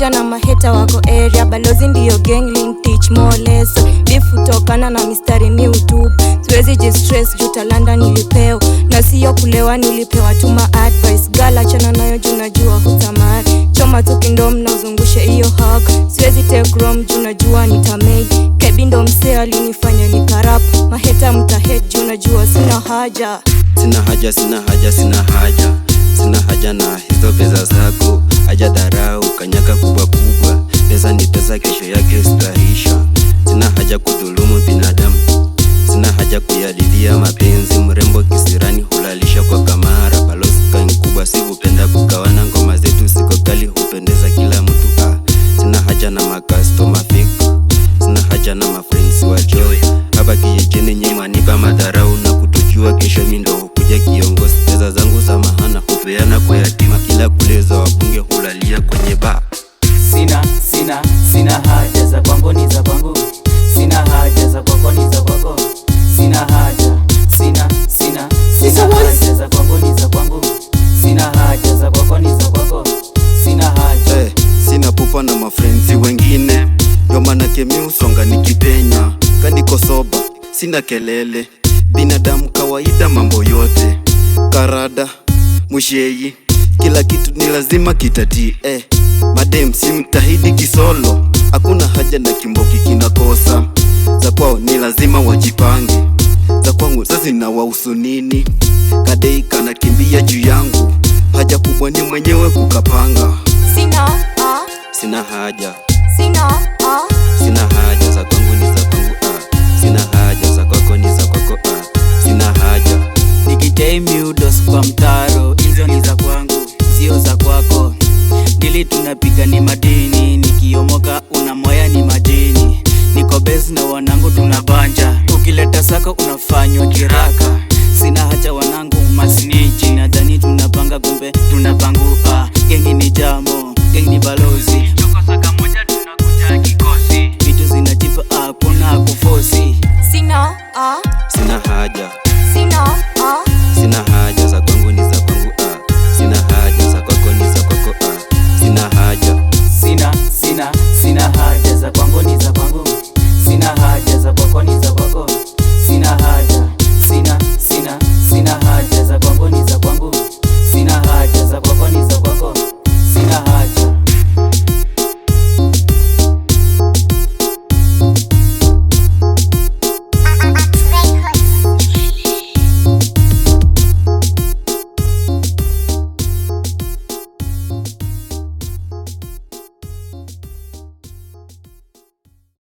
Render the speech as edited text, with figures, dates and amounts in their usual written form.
haja na maheta wako area. Balozi ndiyo gangling, teach more less. Beef utokana na mistari mi utubu. Siwezi jistress juu talanda nilipewa, na siyo kulewa nilipewa tuma advice. Gala chana nayo juu najua hutamari. Choma tu kindom na uzungushe iyo hug. Siwezi take rom juu najua nitamade. Kebindo msee alinifanya nikarap. Maheta mtahead juu najua sina haja. Sina haja, sina haja, sina haja. Sina haja na hizo pesa zako. Haja dharau, kanyaka kubwa kubwa. Pesa ni pesa, kesho yake sitaisha. Sina haja kudhulumu binadamu. Sina haja kuyalilia mapenzi. Mrembo kisirani hulalisha kwa kamara. Balozi kani kubwa si hupenda kugawana. Ngoma zetu siko kali hupendeza kila mtu. Sina haja na makastoma fake. Sina haja na mafriends wa joy. Hapa kijijini nyema nipa madharau na kutujua kesho mindo hukuja kiongozi. Pesa zangu za mahana hupeana kwa yatima. Kila kuleza wabunge hulalia kwenye bar. Sina haja za kwangu ni za kwangu. Sina haja za kwako ni za kwako. Sina haja, sina haja za kwangu ni za kwangu. Sina haja za kwako ni za kwako. Sina haja. Sina pupa na mafrenzi wengine. Ndio maana kemi usonga nikipenya. Kaniko soba, sina kelele. Binadamu kawaida mambo yote. Karada, musheyi, kila kitu ni lazima kitati. Madem si mtahidi kisolo. Hakuna haja na kimboki kinakosa. Za kwao ni lazima wajipange. Za kwangu sasa na wahusu nini? Kadei kana kimbia juu yangu. Haja kubwa ni mwenyewe kukapanga. Sina haja. Sina haja za kwangu ni za kwangu. Sina haja za kwako ni za kwako. Sina haja. Nikitei miudos kwa mtaro. Hizo ni za kwangu, sio za kwako. Dili tunapiga ni madini. Nikiomoka unamoya ni madini. Niko base na wanangu tunabanja. Ukileta sako unafanywa kiraka. Sina haja wanangu masi